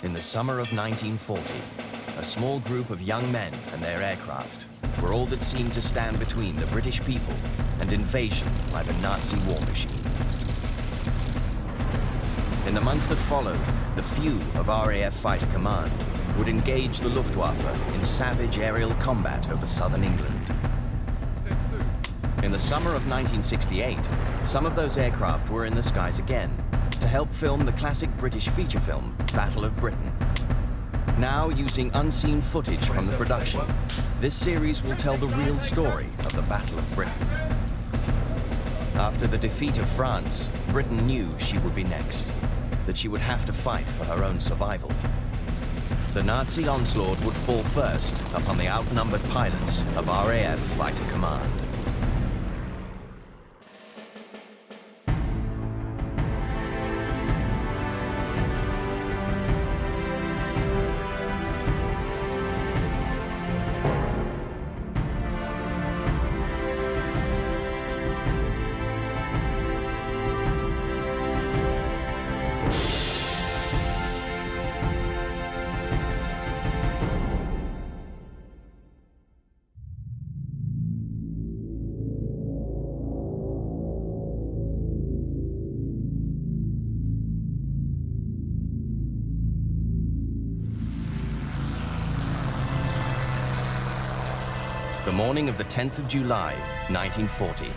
In the summer of 1940, a small group of young men and their aircraft were all that seemed to stand between the British people and invasion by the Nazi war machine. In the months that followed, the few of RAF Fighter Command would engage the Luftwaffe in savage aerial combat over southern England. In the summer of 1968, some of those aircraft were in the skies again to help film the classic British feature film, Battle of Britain. Now, using unseen footage from the production, this series will tell the real story of the Battle of Britain. After the defeat of France, Britain knew she would be next, that she would have to fight for her own survival. The Nazi onslaught would fall first upon the outnumbered pilots of RAF Fighter Command. The morning of the 10th of July, 1940.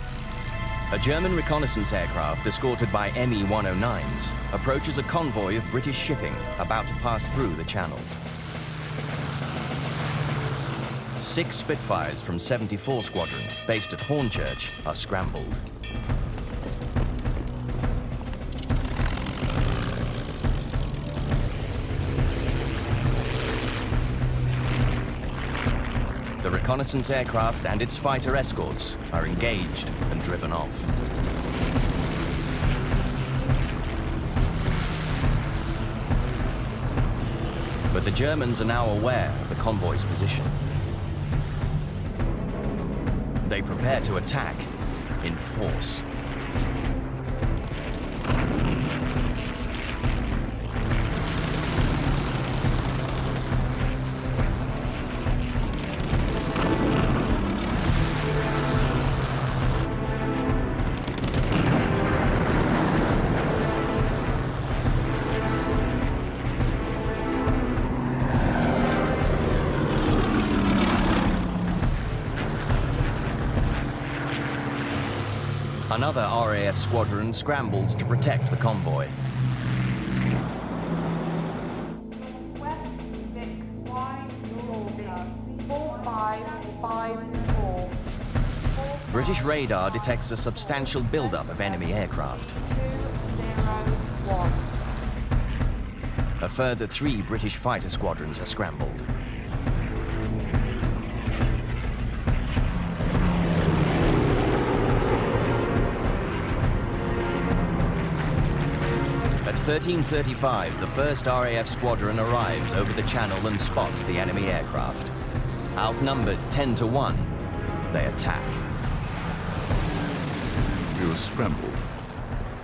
A German reconnaissance aircraft escorted by Me-109s approaches a convoy of British shipping about to pass through the channel. 6 Spitfires from 74 Squadron, based at Hornchurch, are scrambled. The reconnaissance aircraft and its fighter escorts are engaged and driven off. But the Germans are now aware of the convoy's position. They prepare to attack in force. Another RAF squadron scrambles to protect the convoy. West Vic Y 4554. British radar detects a substantial buildup of enemy aircraft. 201. A further 3 British fighter squadrons are scrambled. At 13:35, the first RAF squadron arrives over the channel and spots the enemy aircraft. Outnumbered 10 to 1, they attack. We were scrambled,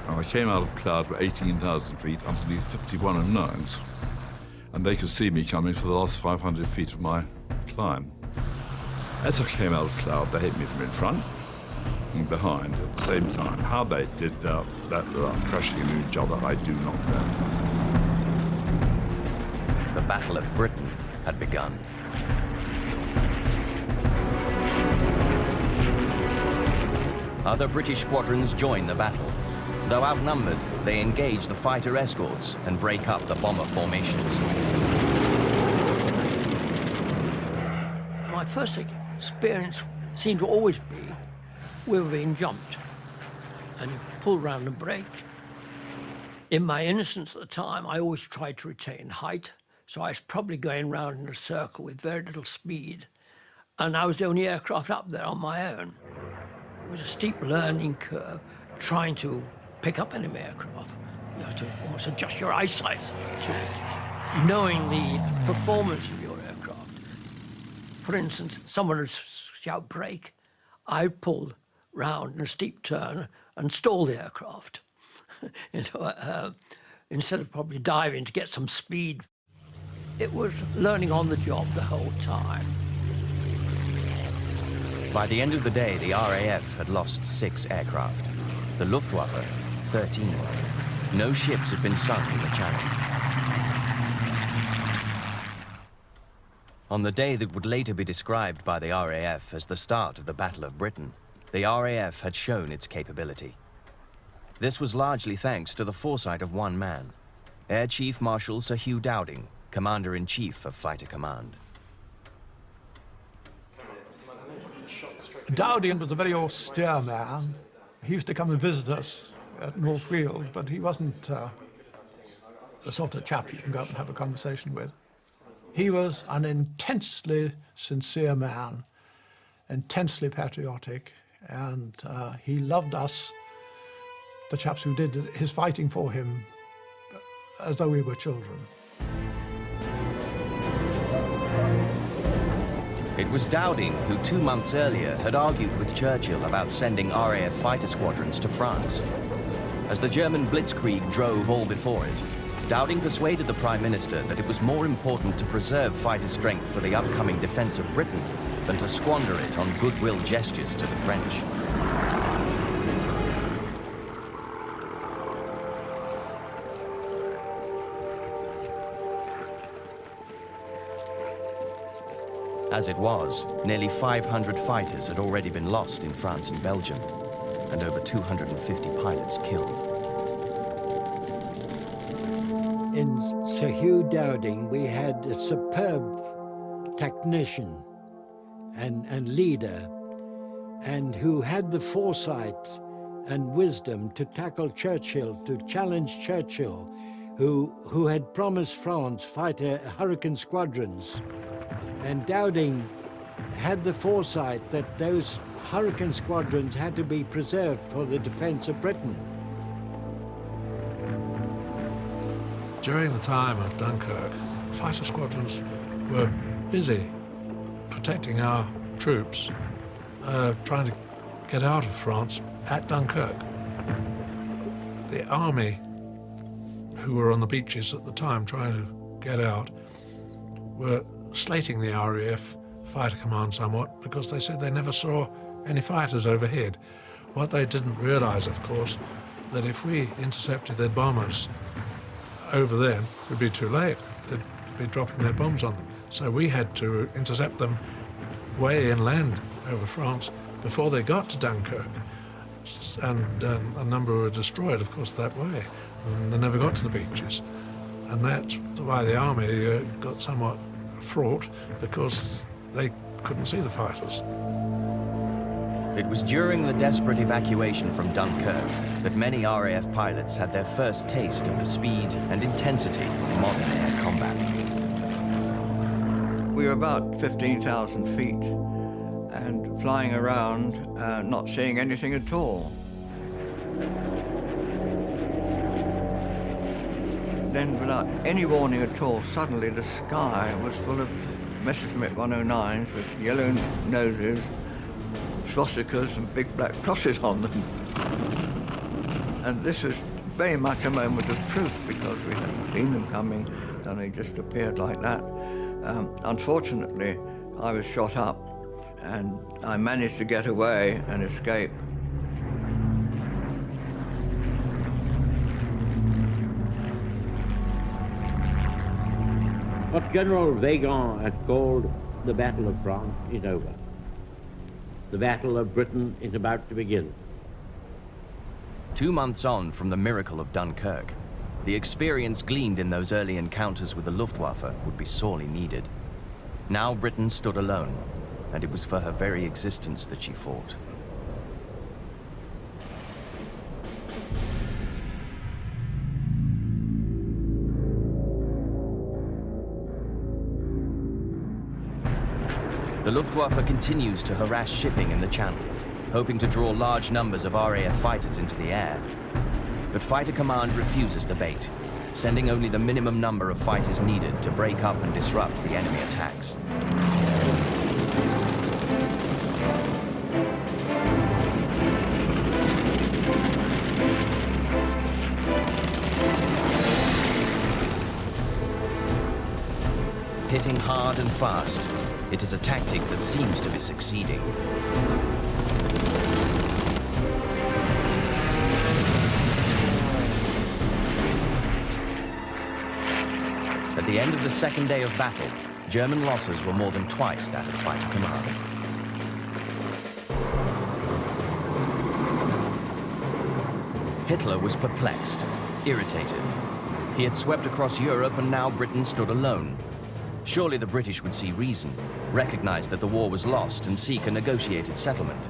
and I came out of cloud at 18,000 feet underneath 5109s, and they could see me coming for the last 500 feet of my climb. As I came out of cloud, they hit me from in front and behind at the same time. How they did that without crashing into each other, I do not know. The Battle of Britain had begun. Other British squadrons join the battle. Though outnumbered, they engage the fighter escorts and break up the bomber formations. My first experience seemed to always be we were being jumped and you pull round and brake. In my innocence at the time, I always tried to retain height, so I was probably going round in a circle with very little speed, and I was the only aircraft up there on my own. It was a steep learning curve trying to pick up enemy aircraft. You have to almost adjust your eyesight to it, knowing the performance of your aircraft. For instance, someone would shout brake, I'd pull round in a steep turn and stall the aircraft. Instead of probably diving to get some speed. It was learning on the job the whole time. By the end of the day, the RAF had lost 6 aircraft. The Luftwaffe, 13. No ships had been sunk in the Channel. On the day that would later be described by the RAF as the start of the Battle of Britain, the RAF had shown its capability. This was largely thanks to the foresight of one man, Air Chief Marshal Sir Hugh Dowding, Commander-in-Chief of Fighter Command. Dowding was a very austere man. He used to come and visit us at North Weald, but he wasn't the sort of chap you can go out and have a conversation with. He was an intensely sincere man, intensely patriotic, and he loved us, the chaps who did his fighting for him, as though we were children. It was Dowding who 2 months earlier had argued with Churchill about sending RAF fighter squadrons to France. As the German blitzkrieg drove all before it, Dowding persuaded the Prime Minister that it was more important to preserve fighter strength for the upcoming defense of Britain than to squander it on goodwill gestures to the French. As it was, nearly 500 fighters had already been lost in France and Belgium, and over 250 pilots killed. In Sir Hugh Dowding, we had a superb technician and leader, and who had the foresight and wisdom to tackle Churchill, to challenge Churchill, who had promised France fighter Hurricane squadrons. And Dowding had the foresight that those Hurricane squadrons had to be preserved for the defense of Britain. During the time of Dunkirk, fighter squadrons were busy protecting our troops, trying to get out of France at Dunkirk. The army, who were on the beaches at the time trying to get out, were slating the RAF fighter command somewhat because they said they never saw any fighters overhead. What they didn't realize, of course, that if we intercepted their bombers over there, it would be too late. They'd be dropping their bombs on them. So we had to intercept them way inland over France before they got to Dunkirk. And a number were destroyed, of course, that way. And they never got to the beaches. And that's why the army got somewhat fraught, because they couldn't see the fighters. It was during the desperate evacuation from Dunkirk that many RAF pilots had their first taste of the speed and intensity of modern air combat. We were about 15,000 feet and flying around, not seeing anything at all. Then, without any warning at all, suddenly the sky was full of Messerschmitt 109s with yellow noses, swastikas and big black crosses on them. And this was very much a moment of truth because we hadn't seen them coming and they just appeared like that. Unfortunately, I was shot up and I managed to get away and escape. What General Weygand has called the Battle of France is over. The Battle of Britain is about to begin. 2 months on from the miracle of Dunkirk, the experience gleaned in those early encounters with the Luftwaffe would be sorely needed. Now Britain stood alone, and it was for her very existence that she fought. The Luftwaffe continues to harass shipping in the Channel, hoping to draw large numbers of RAF fighters into the air. But Fighter Command refuses the bait, sending only the minimum number of fighters needed to break up and disrupt the enemy attacks. hitting hard and fast. It is a tactic that seems to be succeeding. At the end of the second day of battle, German losses were more than twice that of fighter command. Hitler was perplexed, irritated. He had swept across Europe and now Britain stood alone. Surely the British would see reason, recognize that the war was lost and seek a negotiated settlement.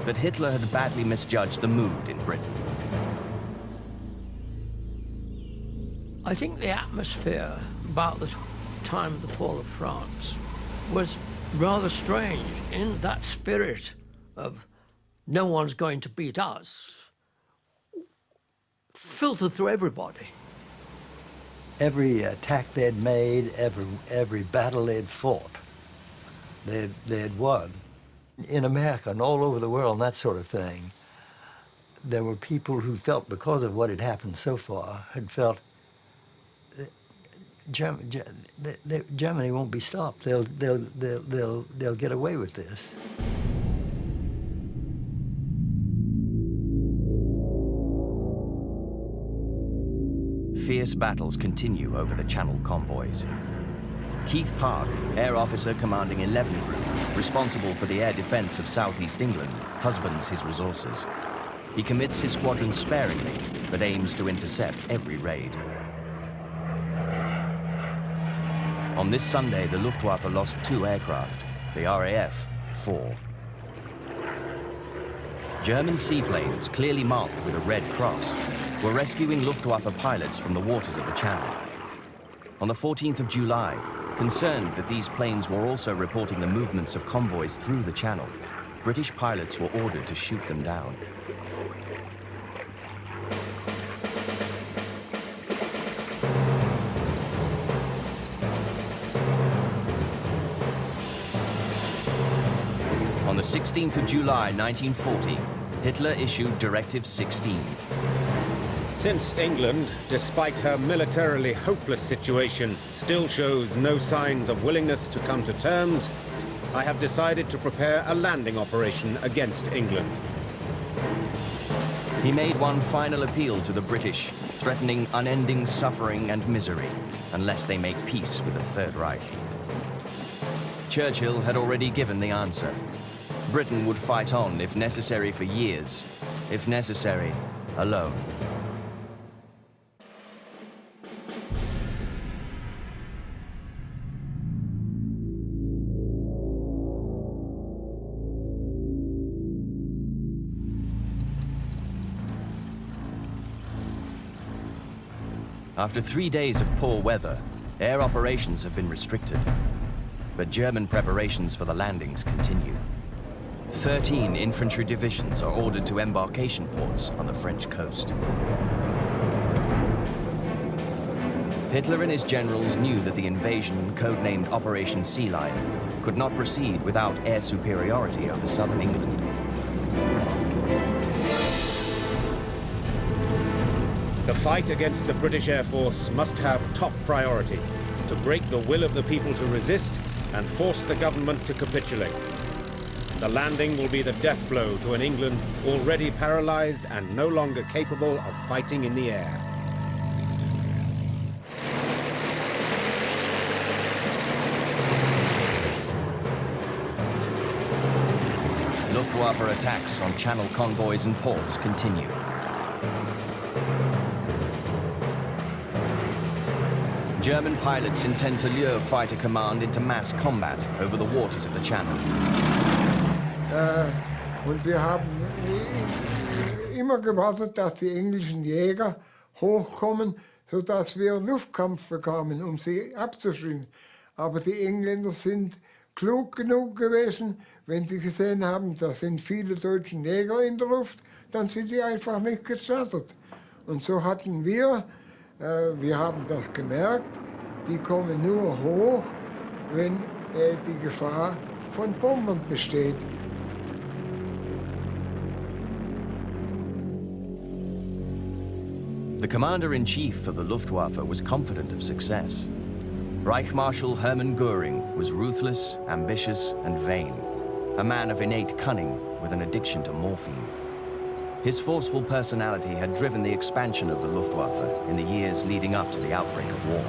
But Hitler had badly misjudged the mood in Britain. I think the atmosphere about the time of the fall of France was rather strange, in that spirit of no one's going to beat us, filtered through everybody. Every attack they'd made, every battle they'd fought, they'd won. In America and all over the world and that sort of thing, there were people who felt, because of what had happened so far, had felt Germany won't be stopped. They'll get away with this. Fierce battles continue over the Channel convoys. Keith Park, air officer commanding 11 Group, responsible for the air defense of southeast England, husbands his resources. He commits his squadron sparingly, but aims to intercept every raid. On this Sunday, the Luftwaffe lost 2 aircraft, the RAF 4. German seaplanes, clearly marked with a red cross, were rescuing Luftwaffe pilots from the waters of the Channel. On the 14th of July, concerned that these planes were also reporting the movements of convoys through the Channel, British pilots were ordered to shoot them down. On the 16th of July 1940, Hitler issued Directive 16. Since England, despite her militarily hopeless situation, still shows no signs of willingness to come to terms, I have decided to prepare a landing operation against England. He made one final appeal to the British, threatening unending suffering and misery unless they make peace with the Third Reich. Churchill had already given the answer. Britain would fight on, if necessary, for years, if necessary, alone. After 3 days of poor weather, air operations have been restricted. But German preparations for the landings continue. 13 infantry divisions are ordered to embarkation ports on the French coast. Hitler and his generals knew that the invasion, codenamed Operation Sea Lion, could not proceed without air superiority over southern England. The fight against the British Air Force must have top priority to break the will of the people to resist and force the government to capitulate. The landing will be the death blow to an England already paralyzed and no longer capable of fighting in the air. Luftwaffe attacks on Channel convoys and ports continue. German pilots intend to lure fighter command into mass combat over the waters of the Channel. Und wir haben immer gewartet, dass die englischen Jäger hochkommen, sodass wir Luftkampf bekamen, um sie abzuschrecken. Aber die Engländer sind klug genug gewesen, wenn sie gesehen haben, da sind viele deutsche Jäger in der Luft, dann sind sie einfach nicht gestartet. Und so hatten wir haben das gemerkt, die kommen nur hoch, wenn die Gefahr von Bombern besteht. The commander-in-chief of the Luftwaffe was confident of success. Reich Marshal Hermann Göring was ruthless, ambitious, and vain, a man of innate cunning with an addiction to morphine. His forceful personality had driven the expansion of the Luftwaffe in the years leading up to the outbreak of war.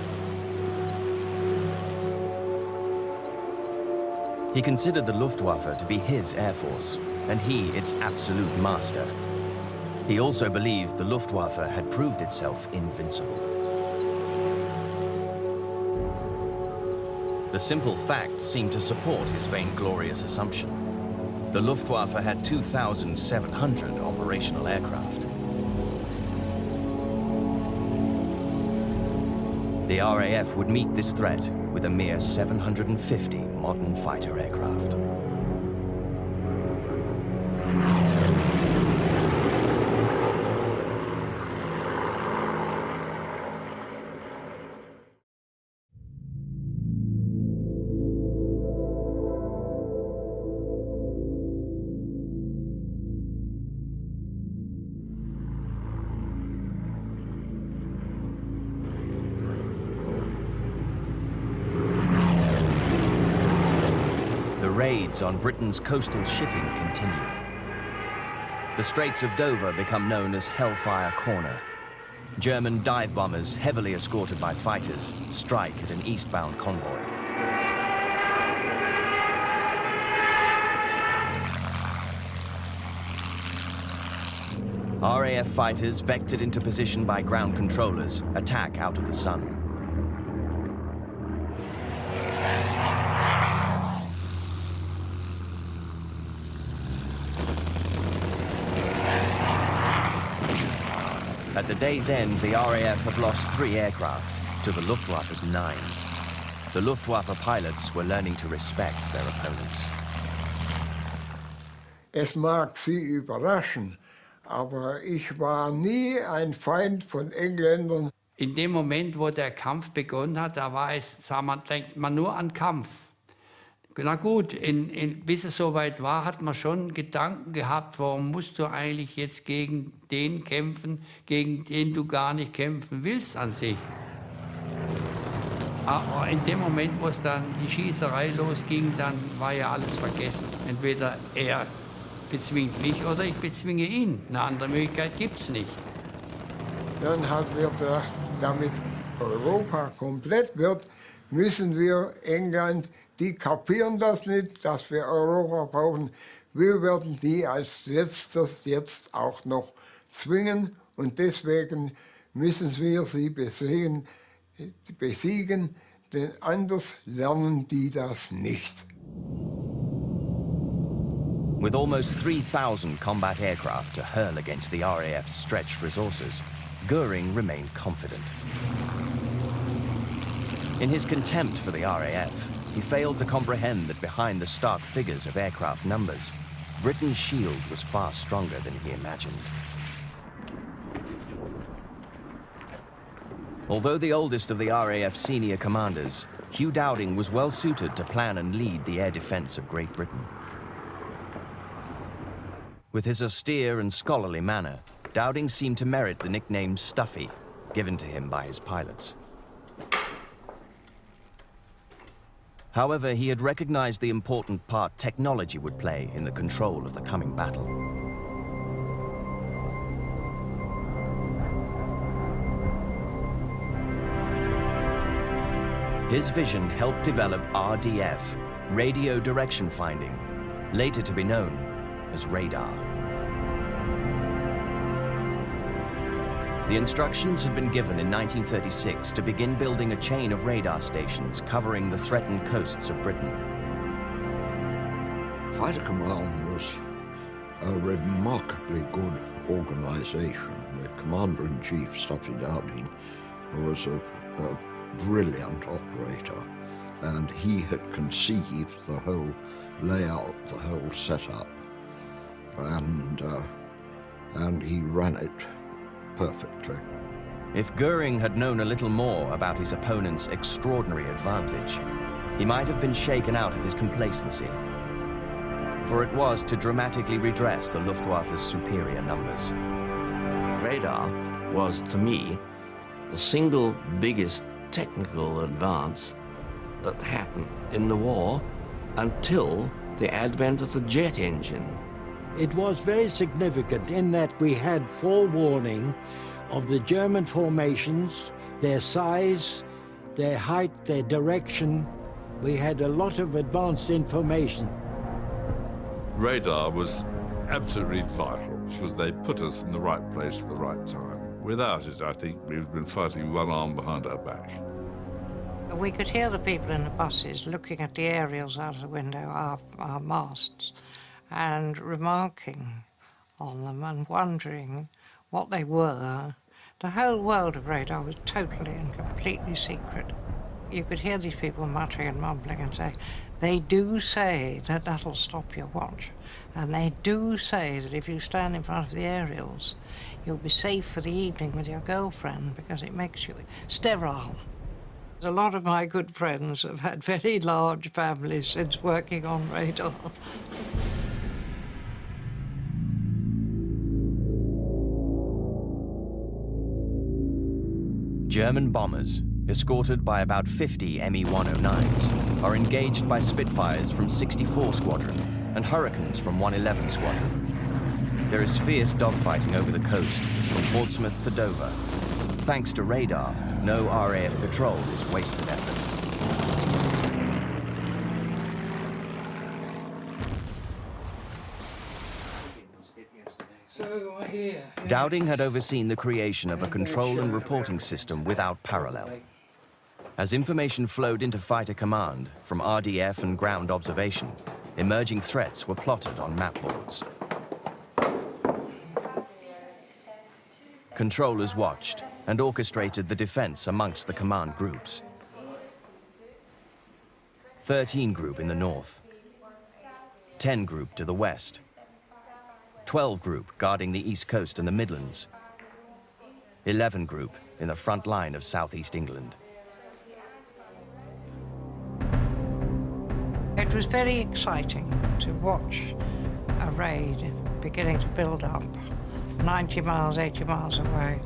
He considered the Luftwaffe to be his air force, and he its absolute master. He also believed the Luftwaffe had proved itself invincible. The simple facts seemed to support his vainglorious assumption. The Luftwaffe had 2,700 operational aircraft. The RAF would meet this threat with a mere 750 modern fighter aircraft. Raids on Britain's coastal shipping continue. The Straits of Dover become known as Hellfire Corner. German dive bombers, heavily escorted by fighters, strike at an eastbound convoy. RAF fighters, vectored into position by ground controllers, attack out of the sun. At the day's end, the RAF have lost 3 aircraft to the Luftwaffe's 9. The Luftwaffe pilots were learning to respect their opponents. Es mag Sie überraschen, aber ich war nie ein Feind von Engländern. In dem Moment, wo der Kampf begonnen hat, da war es, denkt man nur an Kampf. Na gut, bis es soweit war, hat man schon Gedanken gehabt, warum musst du eigentlich jetzt gegen den kämpfen, gegen den du gar nicht kämpfen willst an sich. Aber in dem Moment, wo es dann die Schießerei losging, dann war ja alles vergessen. Entweder er bezwingt mich oder ich bezwinge ihn. Eine andere Möglichkeit gibt es nicht. Dann haben wir gedacht, damit Europa komplett wird, müssen wir England, die kapieren das nicht, dass wir Europa brauchen. Wir werden die als letztes jetzt auch noch zwingen und deswegen müssen wir sie besiegen, denn anders lernen die das nicht. With almost 3,000 combat aircraft to hurl against the RAF's stretched resources, Göring remained confident. In his contempt for the RAF, he failed to comprehend that behind the stark figures of aircraft numbers, Britain's shield was far stronger than he imagined. Although the oldest of the RAF senior commanders, Hugh Dowding was well suited to plan and lead the air defense of Great Britain. With his austere and scholarly manner, Dowding seemed to merit the nickname Stuffy, given to him by his pilots. However, he had recognized the important part technology would play in the control of the coming battle. His vision helped develop RDF, radio direction finding, later to be known as radar. The instructions had been given in 1936 to begin building a chain of radar stations covering the threatened coasts of Britain. Fighter Command was a remarkably good organization. The Commander-in-Chief, Stuffy Dowding, was a brilliant operator, and he had conceived the whole layout, the whole setup, and he ran it perfectly. If Göring had known a little more about his opponent's extraordinary advantage, he might have been shaken out of his complacency, for it was to dramatically redress the Luftwaffe's superior numbers. Radar was, to me, the single biggest technical advance that happened in the war until the advent of the jet engine. It was very significant in that we had forewarning of the German formations, their size, their height, their direction. We had a lot of advanced information. Radar was absolutely vital because they put us in the right place at the right time. Without it, I think we've been fighting one arm behind our back. We could hear the people in the buses looking at the aerials out of the window, our masts, and remarking on them and wondering what they were. The whole world of radar was totally and completely secret. You could hear these people muttering and mumbling and say, they do say that that'll stop your watch. And they do say that if you stand in front of the aerials, you'll be safe for the evening with your girlfriend because it makes you sterile. A lot of my good friends have had very large families since working on radar. German bombers, escorted by about 50 Me-109s, are engaged by Spitfires from 64 Squadron and Hurricanes from 111 Squadron. There is fierce dogfighting over the coast, from Portsmouth to Dover. Thanks to radar, no RAF patrol is wasted effort. Dowding had overseen the creation of a control and reporting system without parallel. As information flowed into fighter command from RDF and ground observation, emerging threats were plotted on map boards. Controllers watched and orchestrated the defense amongst the command groups. 13 Group in the north, 10 Group to the west, 12 Group guarding the east coast and the Midlands, 11 Group in the front line of southeast England. It was very exciting to watch a raid beginning to build up. 90 miles, 80 miles away,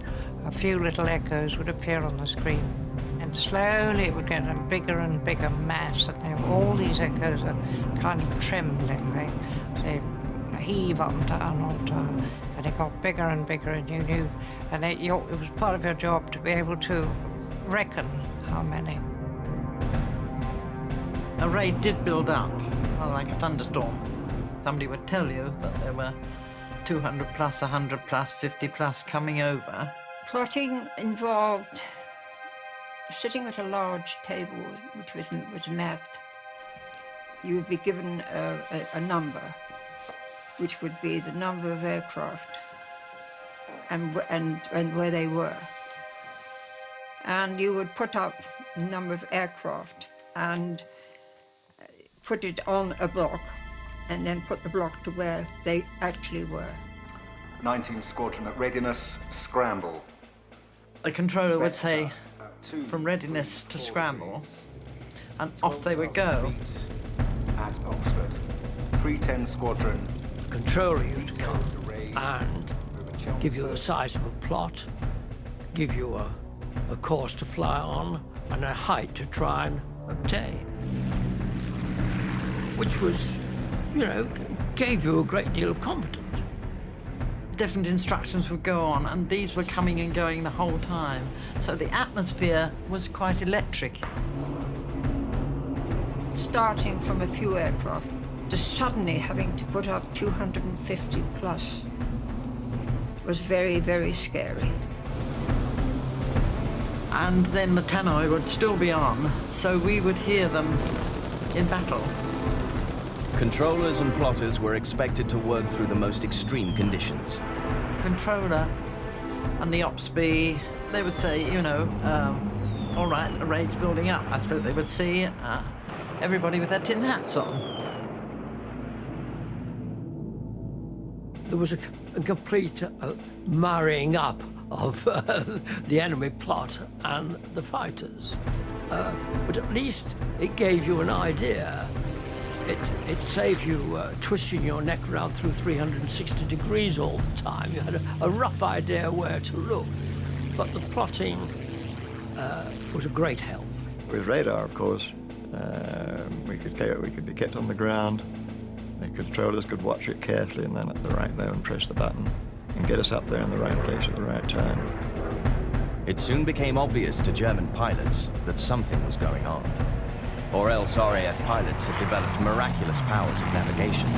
a few little echoes would appear on the screen. And slowly it would get a bigger and bigger mass, and all these echoes are kind of trembling. They heave up and down, and it got bigger and bigger, and you knew, and it was part of your job to be able to reckon how many. A raid did build up, like a thunderstorm. Somebody would tell you that there were 200 plus, 100 plus, 50 plus coming over. Plotting involved sitting at a large table which was mapped. You would be given a number, which would be the number of aircraft and where they were. And you would put up the number of aircraft and put it on a block, and then put the block to where they actually were. 19 Squadron at readiness, scramble. The controller would say, from readiness to scramble, and off they would go. At Oxford, 310 Squadron. The controller used to come and give you the size of a plot, give you a course to fly on, and a height to try and obtain, which was, gave you a great deal of confidence. Different instructions would go on, and these were coming and going the whole time. So the atmosphere was quite electric. Starting from a few aircraft to suddenly having to put up 250 plus was very, very scary. And then the tannoy would still be on, so we would hear them in battle. Controllers and plotters were expected to work through the most extreme conditions. Controller and the ops B, they would say, all right, a raid's building up. I suppose they would see everybody with their tin hats on. There was a complete marrying up of the enemy plot and the fighters. But at least it gave you an idea. It saved you twisting your neck around through 360 degrees all the time. You had a rough idea where to look. But the plotting was a great help. With radar, of course, We could be kept on the ground. The controllers could watch it carefully and then at the right moment press the button and get us up there in the right place at the right time. It soon became obvious to German pilots that something was going on, or else RAF pilots had developed miraculous powers of navigation.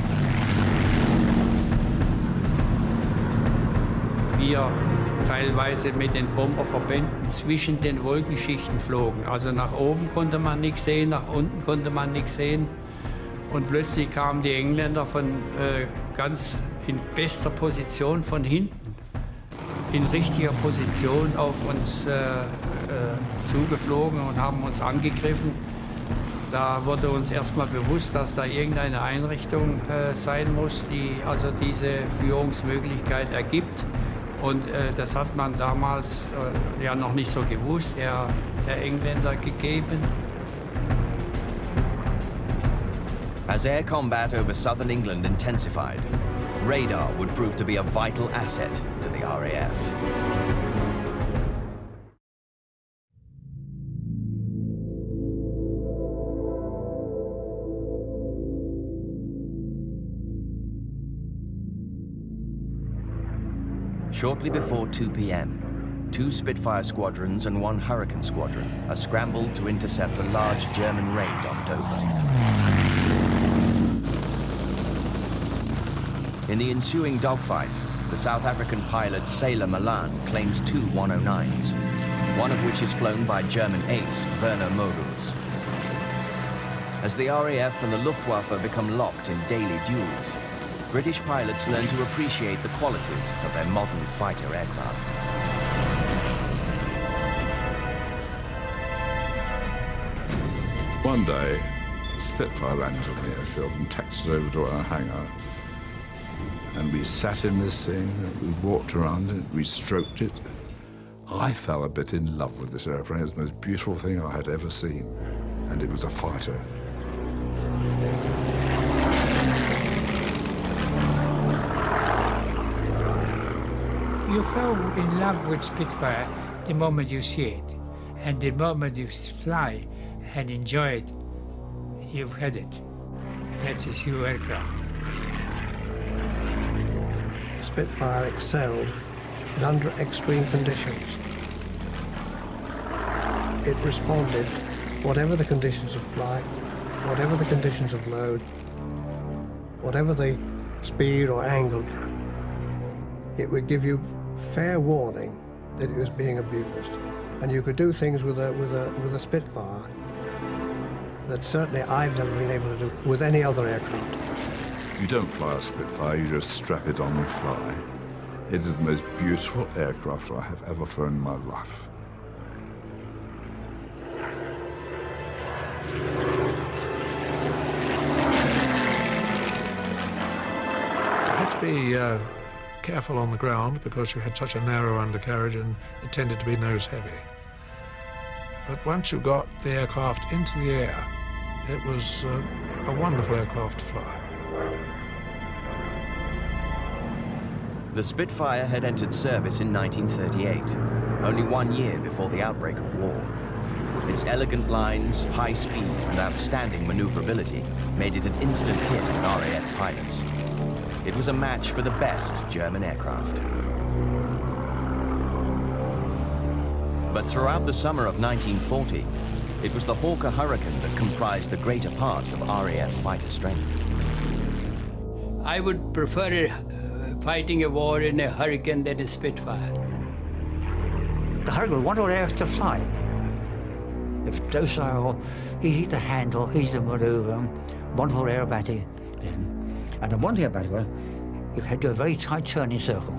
Wir teilweise mit den Bomberverbänden zwischen den Wolkenschichten flogen. Also nach oben konnte man nichts sehen, nach unten konnte man nichts sehen. Und plötzlich kamen die Engländer von ganz in bester Position von hinten, in richtiger Position auf uns zugeflogen und haben uns angegriffen. Da wurde uns erstmal bewusst, dass da irgendeine Einrichtung sein muss, die also diese Führungsmöglichkeit ergibt. Und das hat man damals ja noch nicht so gewusst, der Engländer gegeben. As air combat over southern England intensified, radar would prove to be a vital asset to the RAF. Shortly before 2 p.m., 2 Spitfire squadrons and 1 Hurricane squadron are scrambled to intercept a large German raid on Dover. In the ensuing dogfight, the South African pilot Sailor Milan claims 2 109s, one of which is flown by German ace Werner Morus. As the RAF and the Luftwaffe become locked in daily duels, British pilots learn to appreciate the qualities of their modern fighter aircraft. One day, a Spitfire landed on the airfield and taxied over to our hangar. And we sat in this thing, we walked around it, we stroked it. I fell a bit in love with this airplane. It was the most beautiful thing I had ever seen. And it was a fighter. You fall in love with Spitfire the moment you see it. And the moment you fly and enjoy it, you've had it. That is your aircraft. Spitfire excelled under extreme conditions. It responded, whatever the conditions of flight, whatever the conditions of load, whatever the speed or angle, it would give you fair warning that it was being abused. And you could do things with a Spitfire that certainly I've never been able to do with any other aircraft. You don't fly a Spitfire, you just strap it on and fly. It is the most beautiful aircraft I have ever flown in my life. You had to be careful on the ground because you had such a narrow undercarriage and it tended to be nose heavy. But once you got the aircraft into the air, it was a wonderful aircraft to fly. The Spitfire had entered service in 1938, only 1 year before the outbreak of war. Its elegant lines, high speed, and outstanding maneuverability made it an instant hit with RAF pilots. It was a match for the best German aircraft. But throughout the summer of 1940, it was the Hawker Hurricane that comprised the greater part of RAF fighter strength. I would prefer fighting a war in a Hurricane than a Spitfire. The Hurricane was wonderful air to fly. It was docile, easy to handle, easy to maneuver, wonderful aerobatic. And the one thing about it was, you had to do a very tight turning circle.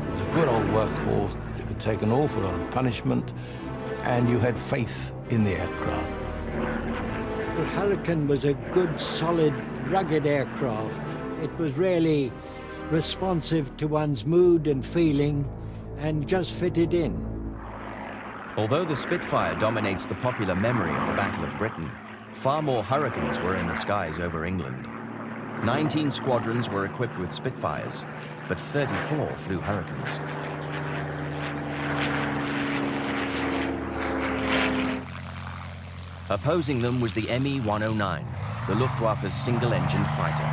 It was a good old workhorse. It would take an awful lot of punishment, and you had faith in the aircraft. The Hurricane was a good, solid, rugged aircraft. It was really responsive to one's mood and feeling and just fitted in. Although the Spitfire dominates the popular memory of the Battle of Britain, far more Hurricanes were in the skies over England. 19 squadrons were equipped with Spitfires, but 34 flew Hurricanes. Opposing them was the Me-109, the Luftwaffe's single-engined fighter.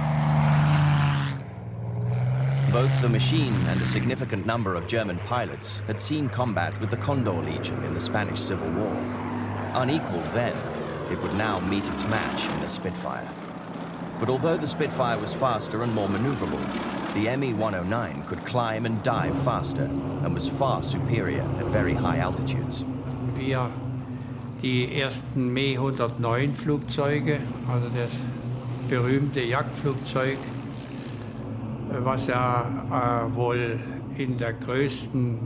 Both the machine and a significant number of German pilots had seen combat with the Condor Legion in the Spanish Civil War. Unequaled then, it would now meet its match in the Spitfire. But although the Spitfire was faster and more maneuverable, the Me-109 could climb and dive faster and was far superior at very high altitudes. Wir die ersten Me-109 Flugzeuge, also das berühmte Jagdflugzeug, was ja wohl in der größten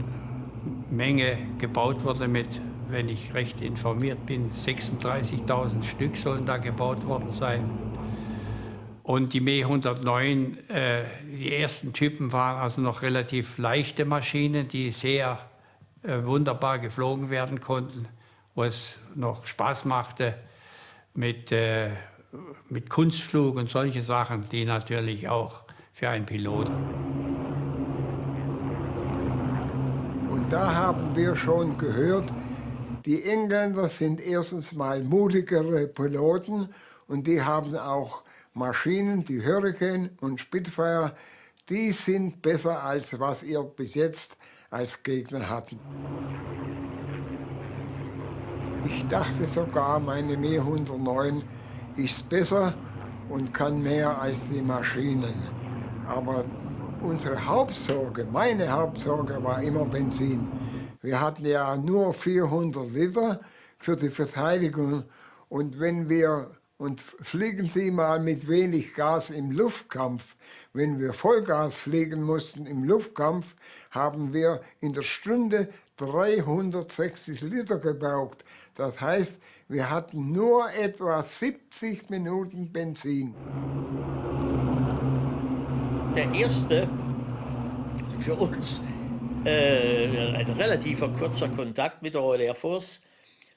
Menge gebaut wurde mit, wenn ich recht informiert bin, 36.000 Stück sollen da gebaut worden sein. Und die Me-109, die ersten Typen waren also noch relativ leichte Maschinen, die sehr wunderbar geflogen werden konnten, wo es noch Spaß machte mit Kunstflug und solche Sachen, die natürlich auch für einen Piloten. Und da haben wir schon gehört, die Engländer sind erstens mal mutigere Piloten und die haben auch Maschinen, die Hurricane und Spitfire, die sind besser als was ihr bis jetzt als Gegner hatten. Ich dachte sogar, meine Me-109 ist besser und kann mehr als die Maschinen. Aber unsere Hauptsorge, meine Hauptsorge war immer Benzin. Wir hatten ja nur 400 Liter für die Verteidigung und fliegen Sie mal mit wenig Gas im Luftkampf. Wenn wir Vollgas fliegen mussten im Luftkampf, haben wir in der Stunde 360 Liter gebraucht. Das heißt, wir hatten nur etwa 70 Minuten Benzin. Der erste, für uns ein relativer kurzer Kontakt mit der Royal Air Force,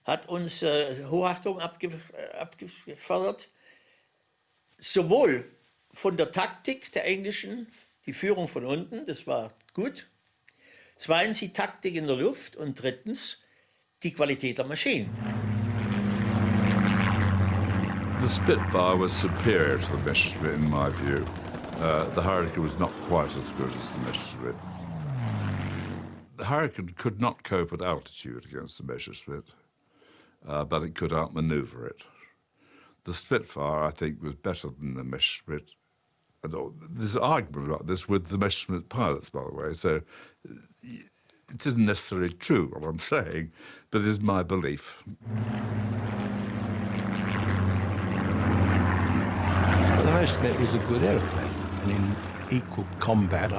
hat uns Hochachtung abgefordert, sowohl von der Taktik der Englischen, die Führung von unten, das war gut, zweitens die Taktik in der Luft und drittens die Qualität der Maschinen. The Spitfire was superior to the Messerschmitt in my view. The Hurricane was not quite as good as the Messerschmitt. The Hurricane could not cope at altitude against the Messerschmitt, but it could outmaneuver it. The Spitfire, I think, was better than the Messerschmitt. And there's an argument about this with the Messerschmitt pilots, by the way, so it isn't necessarily true what I'm saying, but it is my belief. Well, the Messerschmitt was a good aeroplane, and in equal combat,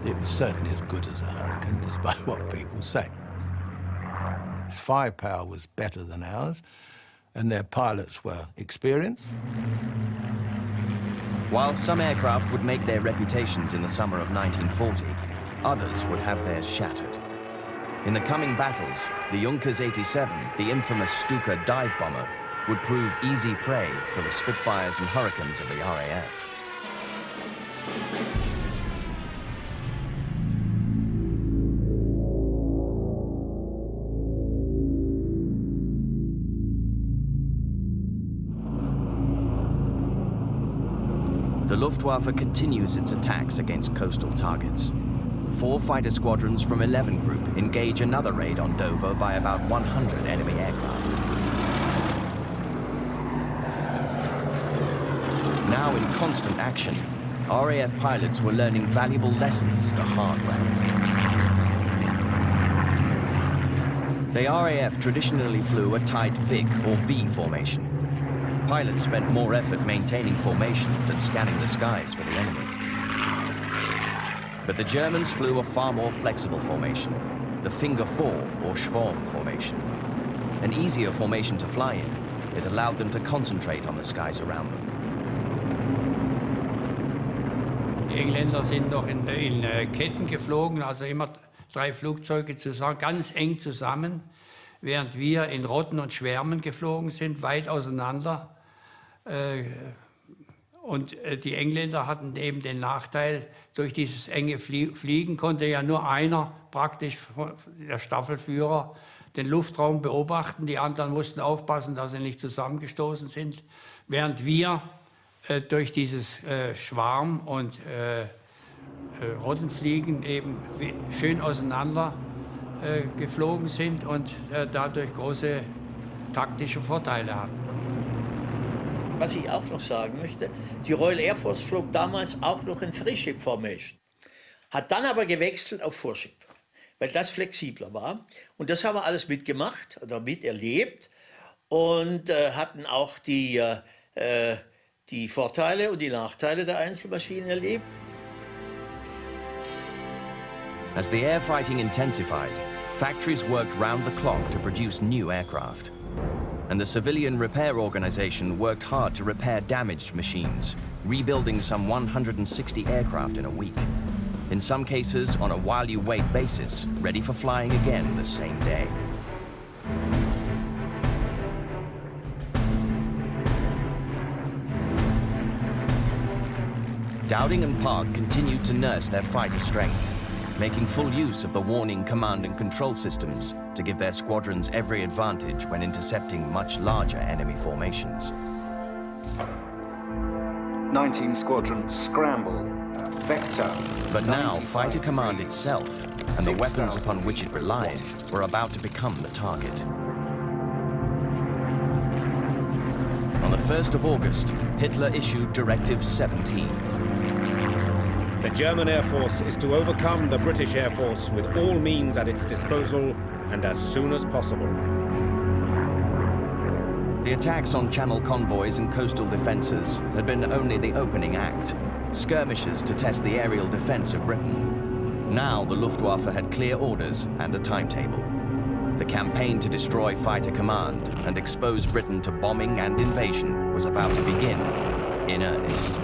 it was certainly as good as the Hurricane, despite what people say. Its firepower was better than ours, and their pilots were experienced. While some aircraft would make their reputations in the summer of 1940, others would have theirs shattered. In the coming battles, the Junkers 87, the infamous Stuka dive bomber, would prove easy prey for the Spitfires and Hurricanes of the RAF. The Luftwaffe continues its attacks against coastal targets. 4 fighter squadrons from 11 Group engage another raid on Dover by about 100 enemy aircraft. Now in constant action, RAF pilots were learning valuable lessons the hard way. The RAF traditionally flew a tight Vic or V formation. Pilots spent more effort maintaining formation than scanning the skies for the enemy. But the Germans flew a far more flexible formation, the Finger 4 or Schwarm formation. An easier formation to fly in, it allowed them to concentrate on the skies around them. Die Engländer sind noch in Ketten geflogen, also immer 3 Flugzeuge zusammen, ganz eng zusammen, während wir in Rotten und Schwärmen geflogen sind, weit auseinander. Und die Engländer hatten eben den Nachteil, durch dieses enge Fliegen konnte ja nur einer, praktisch der Staffelführer, den Luftraum beobachten. Die anderen mussten aufpassen, dass sie nicht zusammengestoßen sind, während wir durch dieses Schwarm- und Roddenfliegen eben schön auseinander geflogen sind und dadurch große taktische Vorteile hatten. Was ich auch noch sagen möchte, die Royal Air Force flog damals auch noch in Three-Ship Formation, hat dann aber gewechselt auf Four-Ship, weil das flexibler war. Und das haben wir alles mitgemacht oder miterlebt und hatten auch die Vorteile und die Nachteile der Einzelmaschinen erlebt. As the air fighting intensified, factories worked round the clock to produce new aircraft. And the civilian repair organization worked hard to repair damaged machines, rebuilding some 160 aircraft in a week. In some cases, on a while-you-wait basis, ready for flying again the same day. Dowding and Park continued to nurse their fighter strength, making full use of the warning command and control systems to give their squadrons every advantage when intercepting much larger enemy formations. 19 Squadron Scramble, Vector. But now, Fighter Command itself, and the weapons upon which it relied, were about to become the target. On the 1st of August, Hitler issued Directive 17. The German Air Force is to overcome the British Air Force with all means at its disposal and as soon as possible. The attacks on Channel convoys and coastal defences had been only the opening act, skirmishes to test the aerial defence of Britain. Now the Luftwaffe had clear orders and a timetable. The campaign to destroy Fighter Command and expose Britain to bombing and invasion was about to begin in earnest.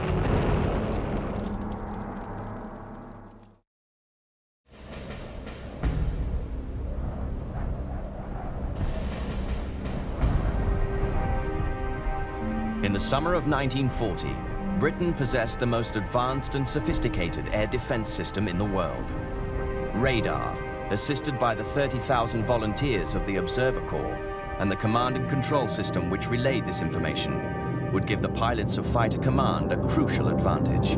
In the summer of 1940, Britain possessed the most advanced and sophisticated air defense system in the world. Radar, assisted by the 30,000 volunteers of the Observer Corps and the command and control system which relayed this information, would give the pilots of Fighter Command a crucial advantage.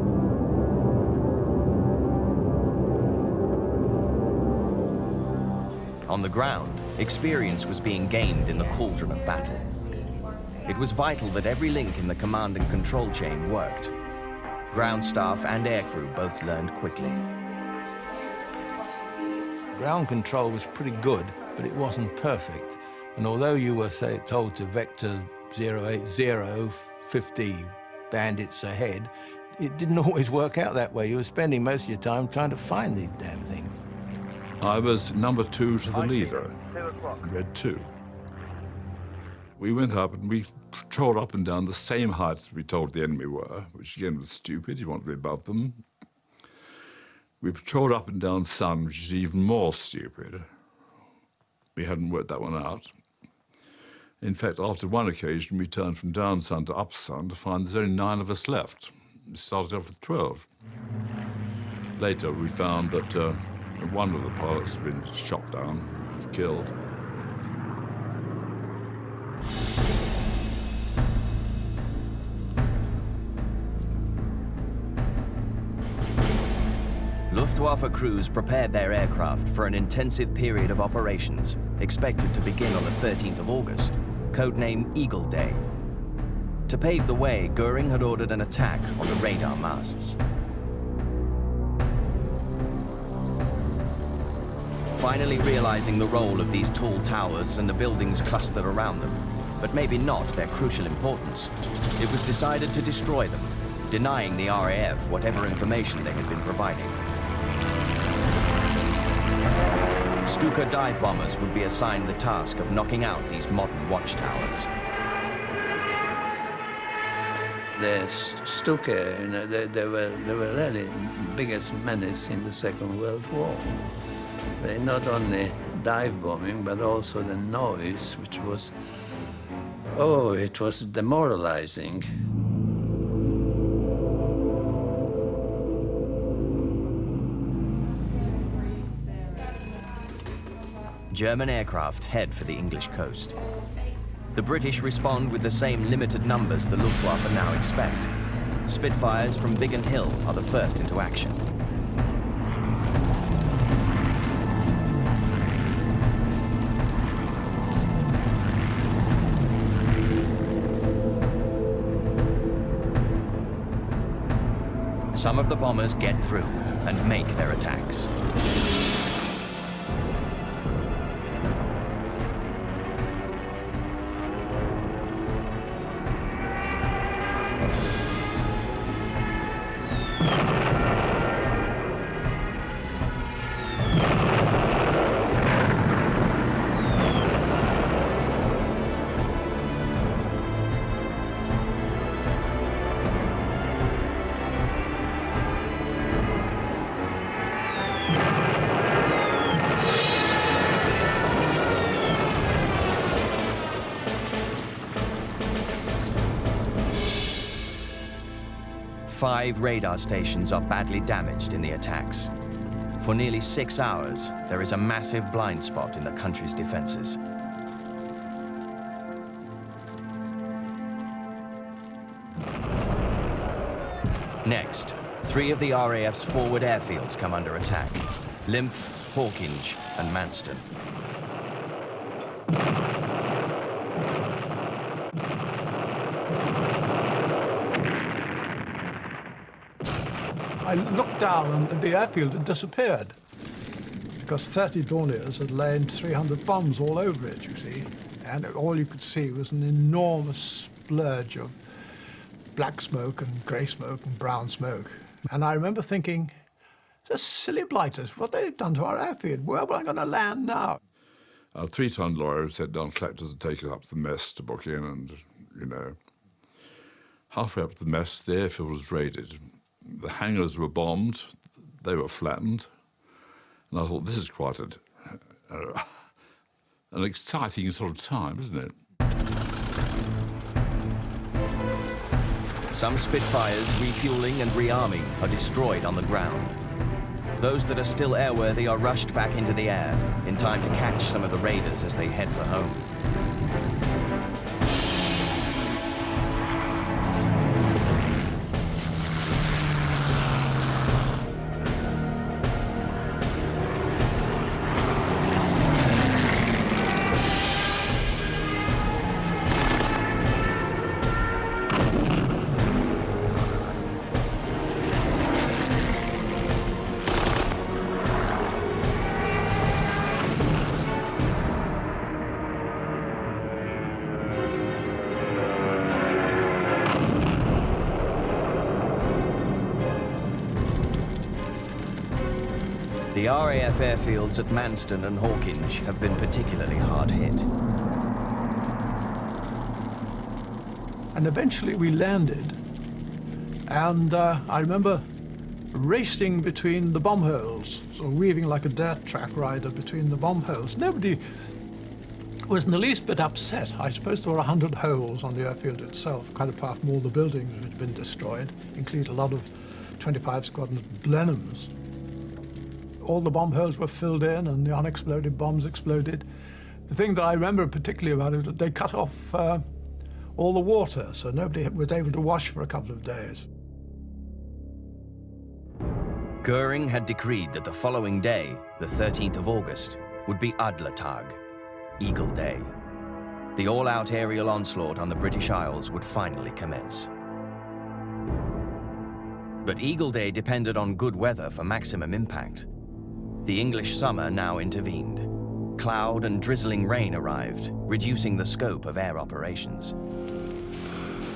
On the ground, experience was being gained in the cauldron of battle. It was vital that every link in the command and control chain worked. Ground staff and aircrew both learned quickly. Ground control was pretty good, but it wasn't perfect. And although you were, say, told to vector 080, 50 bandits ahead, it didn't always work out that way. You were spending most of your time trying to find these damn things. I was number 2 to the leader, Red 2. We went up and we patrolled up and down the same heights we told the enemy were, which again was stupid. You want to be above them. We patrolled up and down Sun, which is even more stupid. We hadn't worked that one out. In fact, after one occasion, we turned from down Sun to up Sun to find there's only 9 of us left. We started off with 12. Later, we found that one of the pilots had been shot down, killed. Luftwaffe crews prepared their aircraft for an intensive period of operations, expected to begin on the 13th of August, codename Eagle Day. To pave the way, Goering had ordered an attack on the radar masts. Finally realizing the role of these tall towers and the buildings clustered around them, but maybe not their crucial importance, it was decided to destroy them, denying the RAF whatever information they had been providing. Stuka dive bombers would be assigned the task of knocking out these modern watchtowers. The Stuka, you know, they were really the biggest menace in the Second World War. They not only dive bombing, but also the noise, which was, it was demoralizing. German aircraft head for the English coast. The British respond with the same limited numbers the Luftwaffe now expect. Spitfires from Biggin Hill are the first into action. Some of the bombers get through and make their attacks. Five radar stations are badly damaged in the attacks. For nearly 6 hours, there is a massive blind spot in the country's defenses. Next, 3 of the RAF's forward airfields come under attack: Lymph, Hawkinge, and Manston. I looked down and the airfield had disappeared because 30 Dorniers had laid 300 bombs all over it, you see. And all you could see was an enormous splurge of black smoke and grey smoke and brown smoke. And I remember thinking, those silly blighters, what they've done to our airfield, where am I going to land now? A 3-ton lorry was set down collectors and taken up to the mess to book in, and, you know, halfway up to the mess, the airfield was raided. The hangars were bombed, they were flattened, and I thought, this is quite an exciting sort of time, isn't it? Some Spitfires refueling and rearming are destroyed on the ground. Those that are still airworthy are rushed back into the air in time to catch some of the raiders as they head for home. The RAF airfields at Manston and Hawkinge have been particularly hard hit. And eventually we landed, and I remember racing between the bomb holes, so weaving like a dirt track rider between the bomb holes. Nobody was in the least bit upset. I suppose there were 100 holes on the airfield itself, quite apart from all the buildings which had been destroyed, include a lot of 25 Squadron Blenheims. All the bomb holes were filled in and the unexploded bombs exploded. The thing that I remember particularly about it was that they cut off all the water, so nobody was able to wash for a couple of days. Goering had decreed that the following day, the 13th of August, would be Adlertag, Eagle Day. The all-out aerial onslaught on the British Isles would finally commence. But Eagle Day depended on good weather for maximum impact. The English summer now intervened. Cloud and drizzling rain arrived, reducing the scope of air operations.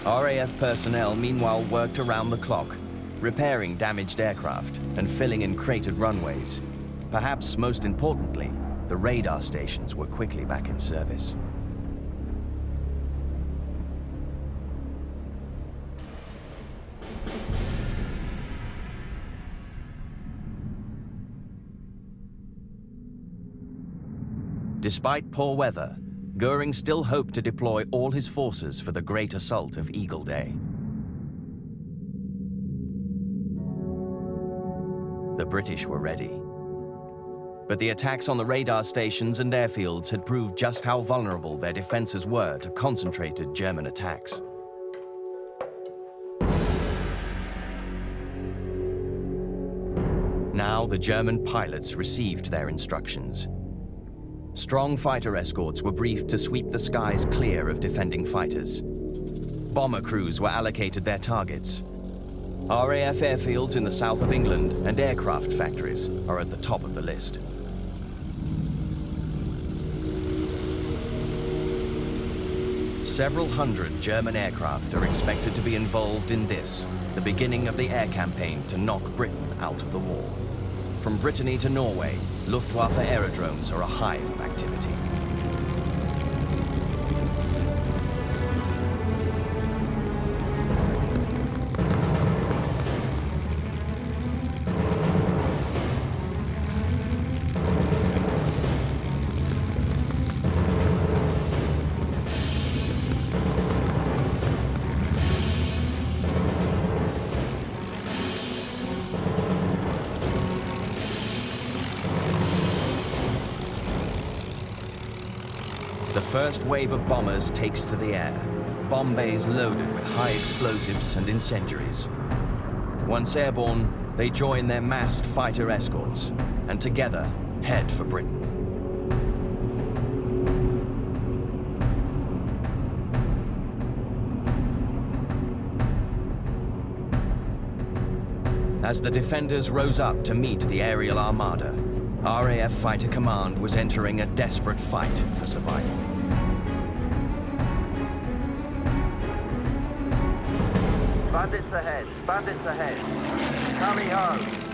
RAF personnel meanwhile worked around the clock, repairing damaged aircraft and filling in cratered runways. Perhaps most importantly, the radar stations were quickly back in service. Despite poor weather, Goering still hoped to deploy all his forces for the great assault of Eagle Day. The British were ready. But the attacks on the radar stations and airfields had proved just how vulnerable their defenses were to concentrated German attacks. Now the German pilots received their instructions. Strong fighter escorts were briefed to sweep the skies clear of defending fighters. Bomber crews were allocated their targets. RAF airfields in the south of England and aircraft factories are at the top of the list. Several hundred German aircraft are expected to be involved in this, the beginning of the air campaign to knock Britain out of the war. From Brittany to Norway, Luftwaffe aerodromes are a hive of activity. The first wave of bombers takes to the air, bomb bays loaded with high explosives and incendiaries. Once airborne, they join their massed fighter escorts and together head for Britain. As the defenders rose up to meet the aerial armada, RAF Fighter Command was entering a desperate fight for survival. Bandits ahead, bandits ahead. Tally ho!